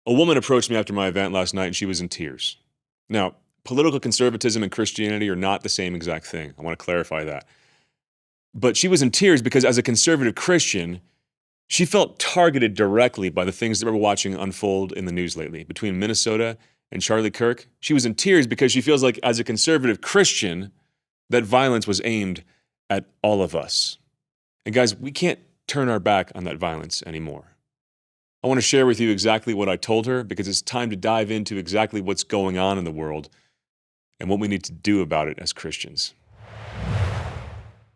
A woman approached me after my event last night and she was in tears. Now, political conservatism and Christianity are not the same exact thing. I want to clarify that. But she was in tears because as a conservative Christian, she felt targeted directly by the things that we were watching unfold in the news lately between Minnesota and Charlie Kirk. She was in tears because she feels like as a conservative Christian, that violence was aimed at all of us. And guys, we can't turn our back on that violence anymore. I want to share with you exactly what I told her because it's time to dive into exactly what's going on in the world and what we need to do about it as Christians.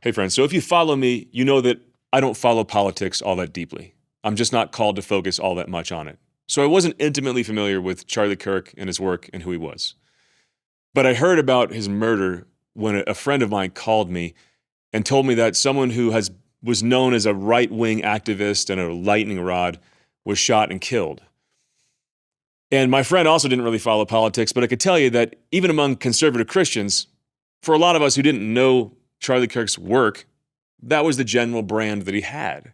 Hey friends, so if you follow me, you know that I don't follow politics all that deeply. I'm just not called to focus all that much on it. So I wasn't intimately familiar with Charlie Kirk and his work and who he was. But I heard about his murder when a friend of mine called me and told me that someone who was known as a right-wing activist and a lightning rod was shot and killed. And my friend also didn't really follow politics, but I could tell you that even among conservative Christians, for a lot of us who didn't know Charlie Kirk's work, that was the general brand that he had.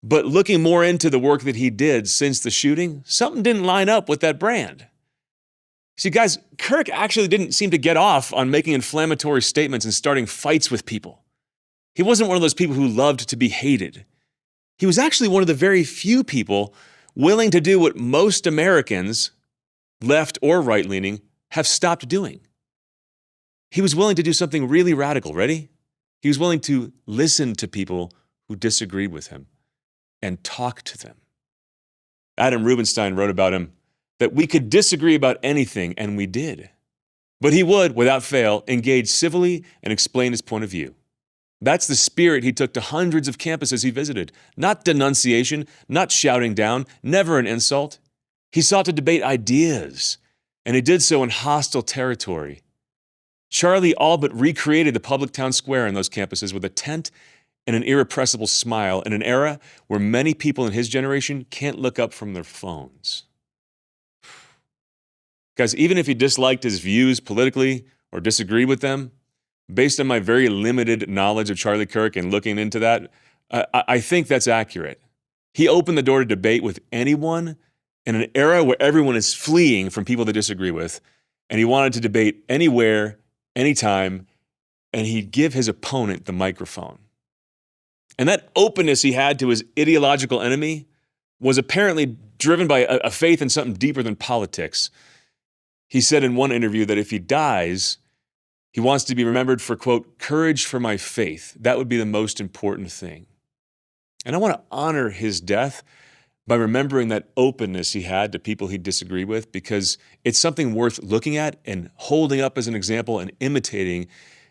But looking more into the work that he did since the shooting, something didn't line up with that brand. See, guys, Kirk actually didn't seem to get off on making inflammatory statements and starting fights with people. He wasn't one of those people who loved to be hated. He was actually one of the very few people willing to do what most Americans, left or right-leaning, have stopped doing. He was willing to do something really radical. Ready? He was willing to listen to people who disagreed with him and talk to them. Adam Rubinstein wrote about him that we could disagree about anything, and we did. But he would, without fail, engage civilly and explain his point of view. That's the spirit he took to hundreds of campuses he visited. Not denunciation, not shouting down, never an insult. He sought to debate ideas, and he did so in hostile territory. Charlie all but recreated the public town square in those campuses with a tent and an irrepressible smile in an era where many people in his generation can't look up from their phones. Guys, even if you disliked his views politically or disagreed with them, based on my very limited knowledge of Charlie Kirk and looking into that, I think that's accurate. He opened the door to debate with anyone in an era where everyone is fleeing from people they disagree with, and he wanted to debate anywhere, anytime, and he'd give his opponent the microphone. And that openness he had to his ideological enemy was apparently driven by a faith in something deeper than politics. He said in one interview that if he dies, he wants to be remembered for, quote, courage for my faith. That would be the most important thing. And I want to honor his death by remembering that openness he had to people he disagreed with, because it's something worth looking at and holding up as an example and imitating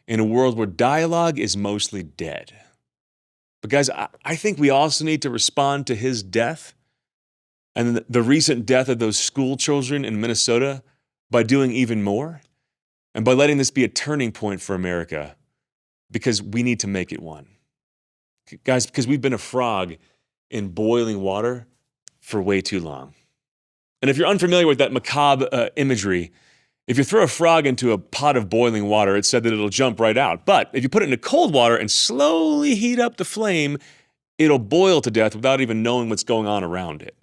in a world where dialogue is mostly dead. But guys, I think we also need to respond to his death and the recent death of those school children in Minnesota by doing even more. And by letting this be a turning point for America, because we need to make it one. Guys, because we've been a frog in boiling water for way too long. And if you're unfamiliar with that macabre imagery, if you throw a frog into a pot of boiling water, it's said that it'll jump right out. But if you put it into cold water and slowly heat up the flame, it'll boil to death without even knowing what's going on around it.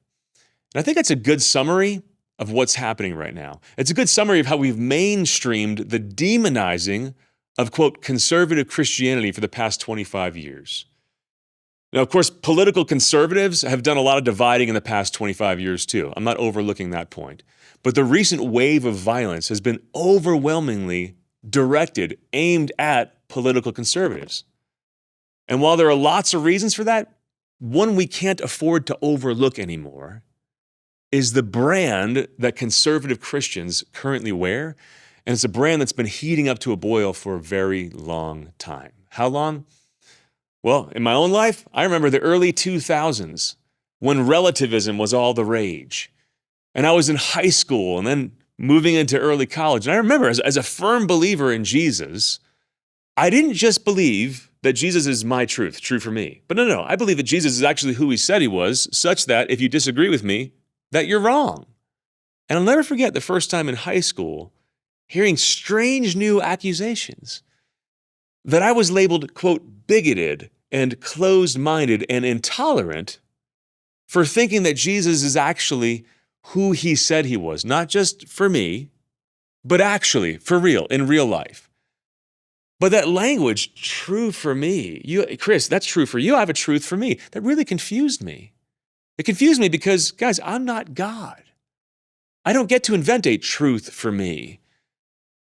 And I think that's a good summary of what's happening right now. It's a good summary of how we've mainstreamed the demonizing of, quote, conservative Christianity for the past 25 years. Now, of course, political conservatives have done a lot of dividing in the past 25 years too. I'm not overlooking that point. But the recent wave of violence has been overwhelmingly directed, aimed at political conservatives. And while there are lots of reasons for that, one we can't afford to overlook anymore is the brand that conservative Christians currently wear, and it's a brand that's been heating up to a boil for a very long time. How long? Well, in my own life, I remember the early 2000s when relativism was all the rage. And I was in high school and then moving into early college. And I remember as a firm believer in Jesus, I didn't just believe that Jesus is my truth, true for me. But no, I believe that Jesus is actually who he said he was, such that if you disagree with me, that you're wrong. And I'll never forget the first time in high school hearing strange new accusations that I was labeled, quote, bigoted and closed-minded and intolerant for thinking that Jesus is actually who he said he was, not just for me, but actually for real, in real life. But that language, true for me, Chris, that's true for you. I have a truth for me. That really confused me. It confused me because, guys, I'm not God. I don't get to invent a truth for me.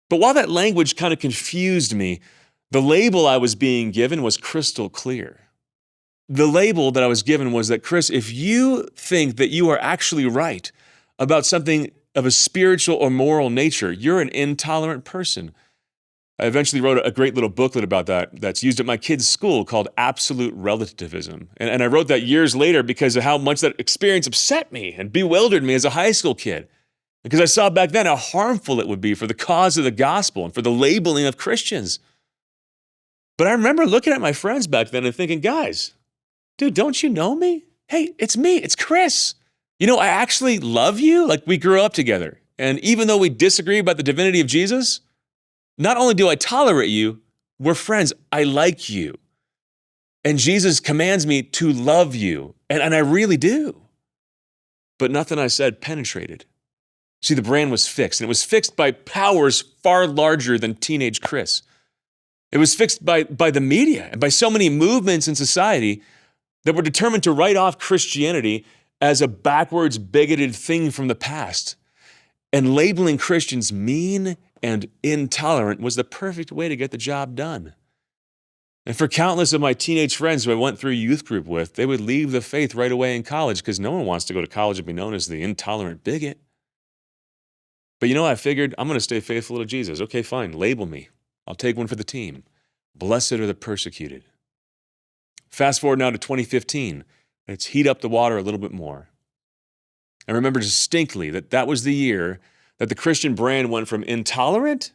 But while that language kind of confused me, the label I was being given was crystal clear. The label that I was given was that, Chris, if you think that you are actually right about something of a spiritual or moral nature, you're an intolerant person. I eventually wrote a great little booklet about that that's used at my kids' school called Absolute Relativism. And I wrote that years later because of how much that experience upset me and bewildered me as a high school kid. Because I saw back then how harmful it would be for the cause of the gospel and for the labeling of Christians. But I remember looking at my friends back then and thinking, guys, dude, don't you know me? Hey, it's me, it's Chris. You know, I actually love you. Like, we grew up together. And even though we disagree about the divinity of Jesus, not only do I tolerate you, we're friends. I like you. And Jesus commands me to love you. And I really do. But nothing I said penetrated. See, the brand was fixed. And it was fixed by powers far larger than teenage Chris. It was fixed by the media and by so many movements in society that were determined to write off Christianity as a backwards, bigoted thing from the past. And labeling Christians mean and intolerant was the perfect way to get the job done. And for countless of my teenage friends who I went through youth group with, they would leave the faith right away in college because no one wants to go to college and be known as the intolerant bigot. But you know, I figured I'm going to stay faithful to Jesus. Okay, fine, label me. I'll take one for the team. Blessed are the persecuted. Fast forward now to 2015. Let's heat up the water a little bit more. I remember distinctly that was the year that the Christian brand went from intolerant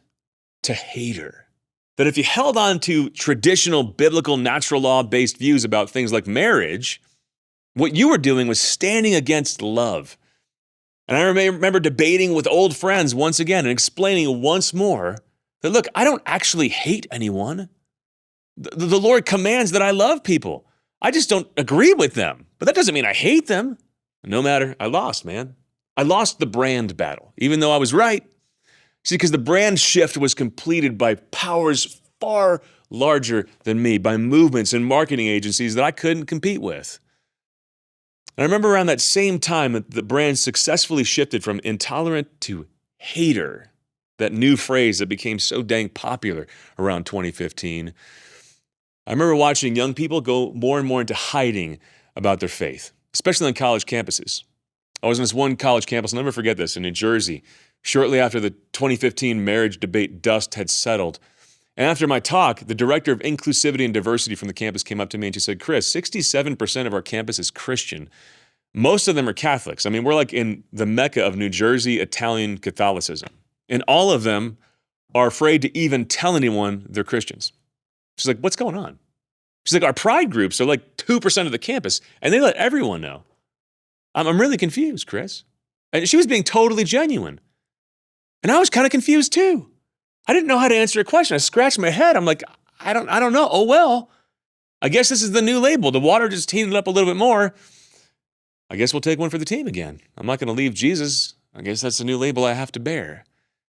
to hater. That if you held on to traditional biblical natural law-based views about things like marriage, what you were doing was standing against love. And I remember debating with old friends once again and explaining once more that, look, I don't actually hate anyone. The Lord commands that I love people. I just don't agree with them. But that doesn't mean I hate them. No matter, I lost, man. I lost the brand battle, even though I was right. See, because the brand shift was completed by powers far larger than me, by movements and marketing agencies that I couldn't compete with. And I remember around that same time that the brand successfully shifted from intolerant to hater, that new phrase that became so dang popular around 2015. I remember watching young people go more and more into hiding about their faith, especially on college campuses. I was on this one college campus, I'll never forget this, in New Jersey, shortly after the 2015 marriage debate dust had settled. And after my talk, the director of inclusivity and diversity from the campus came up to me and she said, Chris, 67% of our campus is Christian. Most of them are Catholics. I mean, we're like in the Mecca of New Jersey Italian Catholicism. And all of them are afraid to even tell anyone they're Christians. She's like, what's going on? She's like, our pride groups are like 2% of the campus, and they let everyone know. I'm really confused, Chris. And she was being totally genuine. And I was kind of confused too. I didn't know how to answer a question. I scratched my head. I'm like, I don't know. Oh, well, I guess this is the new label. The water just heated up a little bit more. I guess we'll take one for the team again. I'm not going to leave Jesus. I guess that's the new label I have to bear.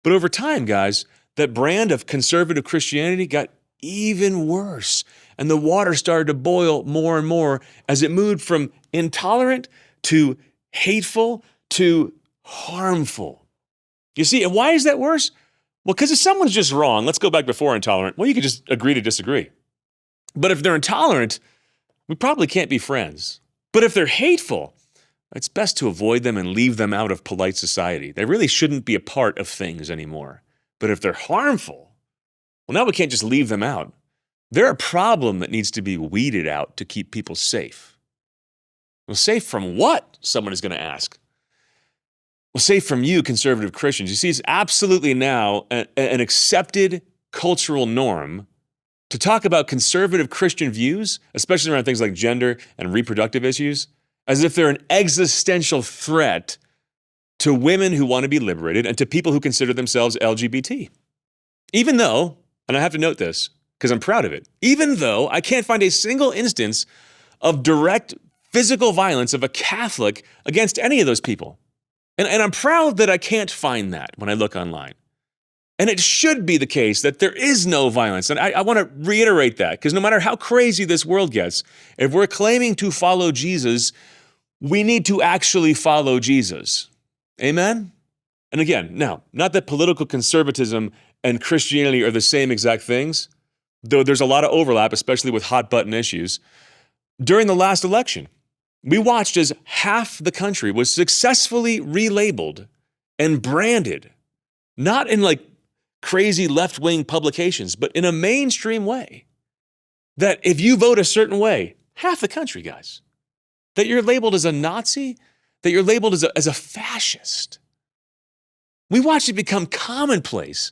But over time, guys, that brand of conservative Christianity got even worse. And the water started to boil more and more as it moved from intolerant to hateful to harmful. You see, and why is that worse? Well, because if someone's just wrong, let's go back before intolerant, well, you could just agree to disagree. But if they're intolerant, we probably can't be friends. But if they're hateful, it's best to avoid them and leave them out of polite society. They really shouldn't be a part of things anymore. But if they're harmful, well, now we can't just leave them out. They're a problem that needs to be weeded out to keep people safe. Well, safe from what? Someone is going to ask. Well, safe from you, conservative Christians. You see, it's absolutely now an accepted cultural norm to talk about conservative Christian views, especially around things like gender and reproductive issues, as if they're an existential threat to women who want to be liberated and to people who consider themselves LGBT. Even though, and I have to note this because I'm proud of it, even though I can't find a single instance of direct physical violence of a Catholic against any of those people. And I'm proud that I can't find that when I look online. And it should be the case that there is no violence. And I want to reiterate that, because no matter how crazy this world gets, if we're claiming to follow Jesus, we need to actually follow Jesus. Amen? And again, now, not that political conservatism and Christianity are the same exact things, though there's a lot of overlap, especially with hot button issues. During the last election, we watched as half the country was successfully relabeled and branded, not in like crazy left-wing publications, but in a mainstream way. That if you vote a certain way, half the country, guys, that you're labeled as a Nazi, that you're labeled as a fascist. We watched it become commonplace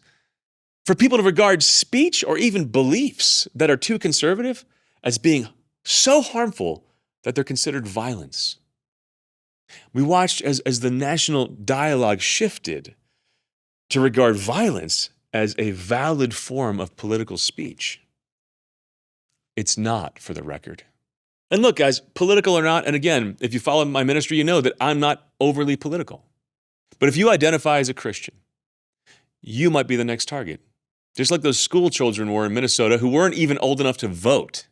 for people to regard speech or even beliefs that are too conservative as being so harmful that they're considered violence. We watched as the national dialogue shifted to regard violence as a valid form of political speech. It's not, for the record. And look, guys, political or not, and again, if you follow my ministry, you know that I'm not overly political. But if you identify as a Christian, you might be the next target. Just like those school children were in Minnesota who weren't even old enough to vote.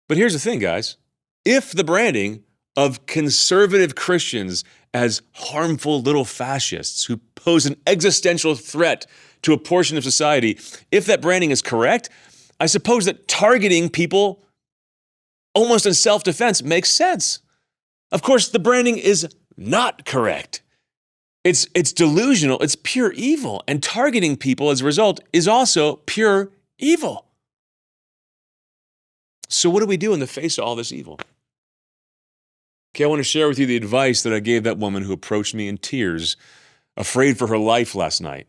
But here's the thing, guys. If the branding of conservative Christians as harmful little fascists who pose an existential threat to a portion of society, if that branding is correct, I suppose that targeting people almost in self-defense makes sense. Of course, the branding is not correct. It's delusional, it's pure evil, and targeting people as a result is also pure evil. So what do we do in the face of all this evil? Okay, I want to share with you the advice that I gave that woman who approached me in tears, afraid for her life last night.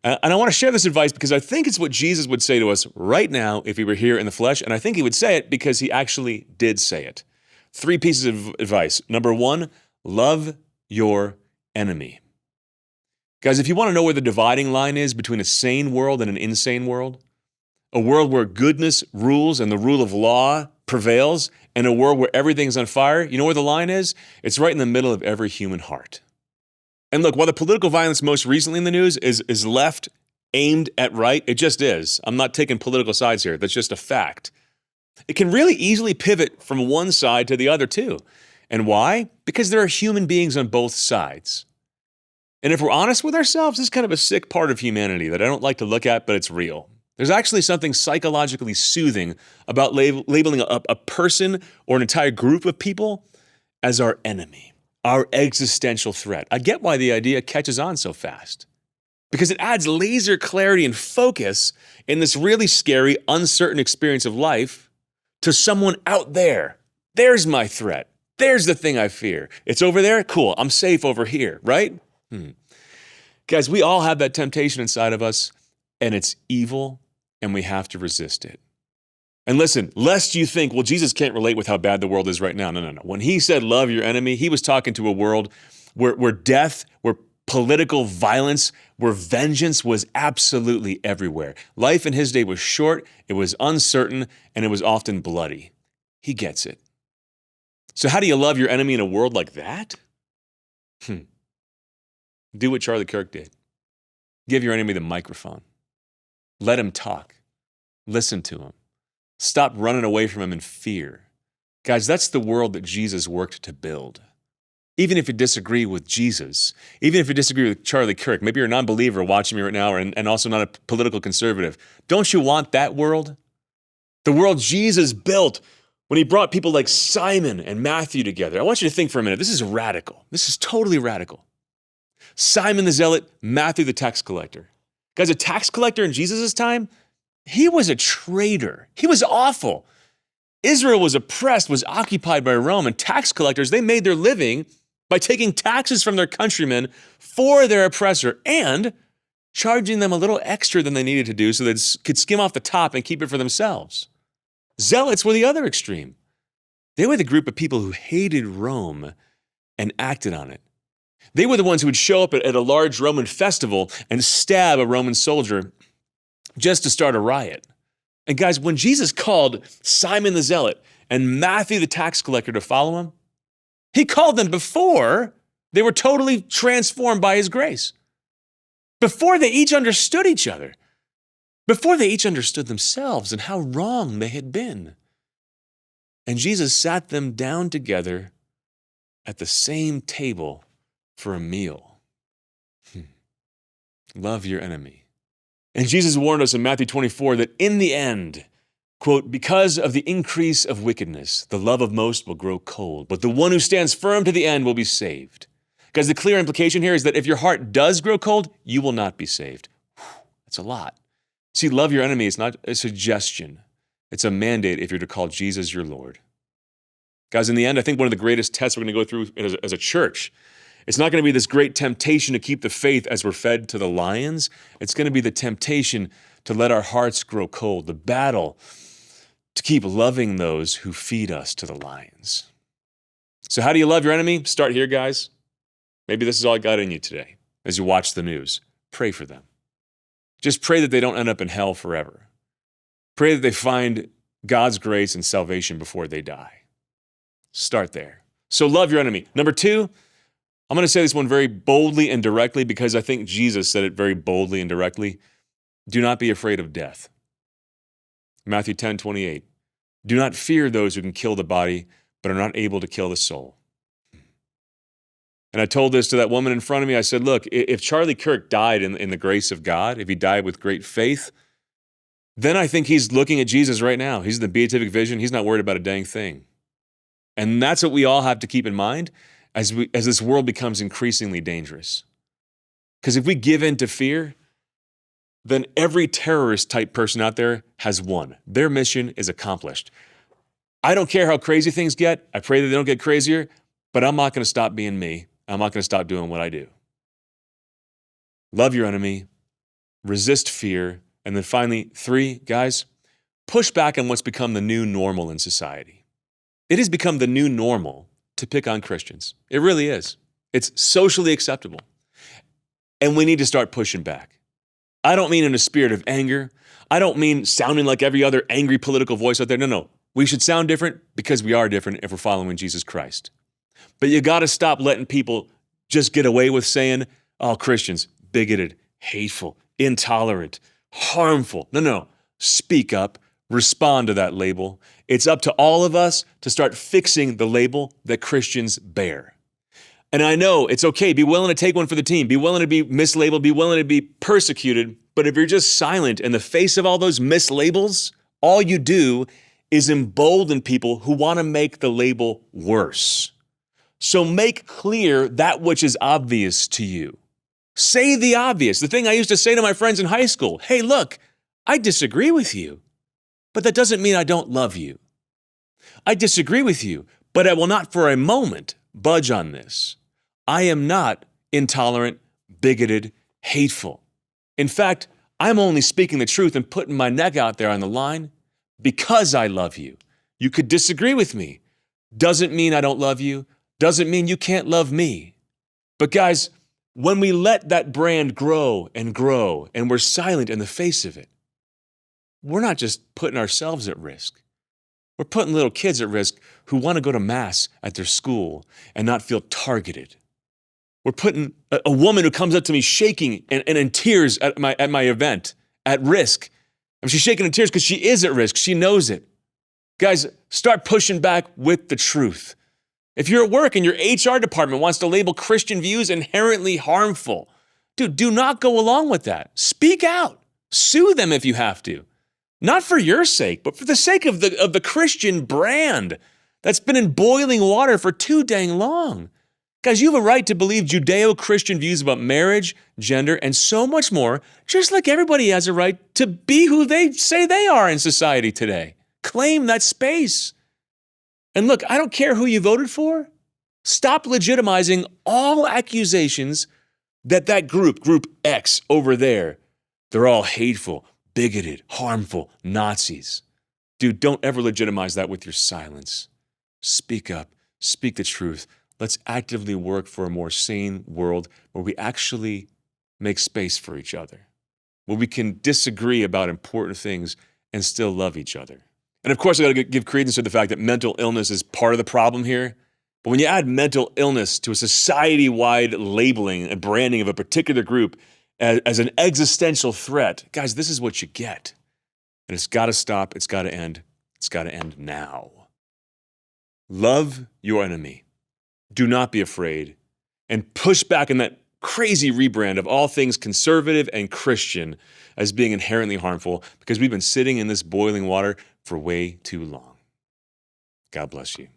And I want to share this advice because I think it's what Jesus would say to us right now if he were here in the flesh, and I think he would say it because he actually did say it. 3 pieces of advice. Number 1, love your enemy. Guys, if you want to know where the dividing line is between a sane world and an insane world, a world where goodness rules and the rule of law prevails, and a world where everything's on fire, you know where the line is? It's right in the middle of every human heart. And look, while the political violence most recently in the news is left aimed at right, it just is. I'm not taking political sides here. That's just a fact. It can really easily pivot from one side to the other too. And why? Because there are human beings on both sides. And if we're honest with ourselves, this is kind of a sick part of humanity that I don't like to look at, but it's real. There's actually something psychologically soothing about labeling a person or an entire group of people as our enemy, our existential threat. I get why the idea catches on so fast, because it adds laser clarity and focus in this really scary, uncertain experience of life to someone out there. There's my threat. There's the thing I fear. It's over there? Cool. I'm safe over here, right? Guys, we all have that temptation inside of us, and it's evil, and we have to resist it. And listen, lest you think, well, Jesus can't relate with how bad the world is right now. No. When he said love your enemy, he was talking to a world where death, where political violence, where vengeance was absolutely everywhere. Life in his day was short, it was uncertain, and it was often bloody. He gets it. So how do you love your enemy in a world like that? Do what Charlie Kirk did. Give your enemy the microphone. Let him talk. Listen to him. Stop running away from him in fear. Guys, that's the world that Jesus worked to build. Even if you disagree with Jesus, even if you disagree with Charlie Kirk, maybe you're a non-believer watching me right now and also not a political conservative, don't you want that world? The world Jesus built when he brought people like Simon and Matthew together. I want you to think for a minute. This is radical. This is totally radical. Simon the Zealot, Matthew the tax collector. Guys, a tax collector in Jesus' time, he was a traitor. He was awful. Israel was oppressed, was occupied by Rome, and tax collectors, they made their living by taking taxes from their countrymen for their oppressor and charging them a little extra than they needed to do so they could skim off the top and keep it for themselves. Zealots were the other extreme. They were the group of people who hated Rome and acted on it. They were the ones who would show up at a large Roman festival and stab a Roman soldier just to start a riot. And guys, when Jesus called Simon the Zealot and Matthew the tax collector to follow him, he called them before They were totally transformed by his grace. Before they each understood each other. Before they each understood themselves and how wrong they had been. And Jesus sat them down together at the same table for a meal. Love your enemy. And Jesus warned us in Matthew 24 that in the end, quote, because of the increase of wickedness, the love of most will grow cold, but the one who stands firm to the end will be saved. Because the clear implication here is that if your heart does grow cold, you will not be saved. That's a lot. See, love your enemy is not a suggestion. It's a mandate if you're to call Jesus your Lord. Guys, in the end, I think one of the greatest tests we're going to go through as a church, it's not going to be this great temptation to keep the faith as we're fed to the lions. It's going to be the temptation to let our hearts grow cold, the battle to keep loving those who feed us to the lions. So how do you love your enemy? Start here, guys. Maybe this is all I got in you today as you watch the news. Pray for them. Just pray that they don't end up in hell forever. Pray that they find God's grace and salvation before they die. Start there. So love your enemy. Number 2, I'm going to say this one very boldly and directly because I think Jesus said it very boldly and directly. Do not be afraid of death. Matthew 10:28. Do not fear those who can kill the body, but are not able to kill the soul. And I told this to that woman in front of me. I said, look, if Charlie Kirk died in the grace of God, if he died with great faith, then I think he's looking at Jesus right now. He's in the beatific vision. He's not worried about a dang thing. And that's what we all have to keep in mind as this world becomes increasingly dangerous. Because if we give in to fear, then every terrorist type person out there has won. Their mission is accomplished. I don't care how crazy things get. I pray that they don't get crazier, but I'm not going to stop being me. I'm not going to stop doing what I do. Love your enemy, resist fear, and then finally, 3, guys, push back on what's become the new normal in society. It has become the new normal to pick on Christians. It really is. It's socially acceptable. And we need to start pushing back. I don't mean in a spirit of anger. I don't mean sounding like every other angry political voice out there. No. We should sound different because we are different if we're following Jesus Christ. But you got to stop letting people just get away with saying, oh, Christians, bigoted, hateful, intolerant, harmful. No. Speak up. Respond to that label. It's up to all of us to start fixing the label that Christians bear. And I know it's okay. Be willing to take one for the team. Be willing to be mislabeled. Be willing to be persecuted. But if you're just silent in the face of all those mislabels, all you do is embolden people who want to make the label worse. So make clear that which is obvious to you. Say the obvious. The thing I used to say to my friends in high school, hey, look, I disagree with you, but that doesn't mean I don't love you. I disagree with you, but I will not for a moment budge on this. I am not intolerant, bigoted, hateful. In fact, I'm only speaking the truth and putting my neck out there on the line because I love you. You could disagree with me. Doesn't mean I don't love you. Doesn't mean you can't love me. But guys, when we let that brand grow and we're silent in the face of it, we're not just putting ourselves at risk. We're putting little kids at risk who want to go to mass at their school and not feel targeted. We're putting a woman who comes up to me shaking and in tears at my event at risk. I mean, she's shaking in tears because she is at risk. She knows it. Guys, start pushing back with the truth. If you're at work and your HR department wants to label Christian views inherently harmful, dude, do not go along with that. Speak out. Sue them if you have to. Not for your sake, but for the sake of the Christian brand that's been in boiling water for too dang long. Guys, you have a right to believe Judeo-Christian views about marriage, gender, and so much more, just like everybody has a right to be who they say they are in society today. Claim that space. And look, I don't care who you voted for. Stop legitimizing all accusations that group X over there, they're all hateful, bigoted, harmful, Nazis. Dude, don't ever legitimize that with your silence. Speak up, speak the truth. Let's actively work for a more sane world where we actually make space for each other, where we can disagree about important things and still love each other. And of course, I got to give credence to the fact that mental illness is part of the problem here. But when you add mental illness to a society-wide labeling and branding of a particular group as an existential threat, guys, this is what you get. And it's got to stop. It's got to end. It's got to end now. Love your enemy. Do not be afraid. And push back on that crazy rebrand of all things conservative and Christian as being inherently harmful, because we've been sitting in this boiling water for way too long. God bless you.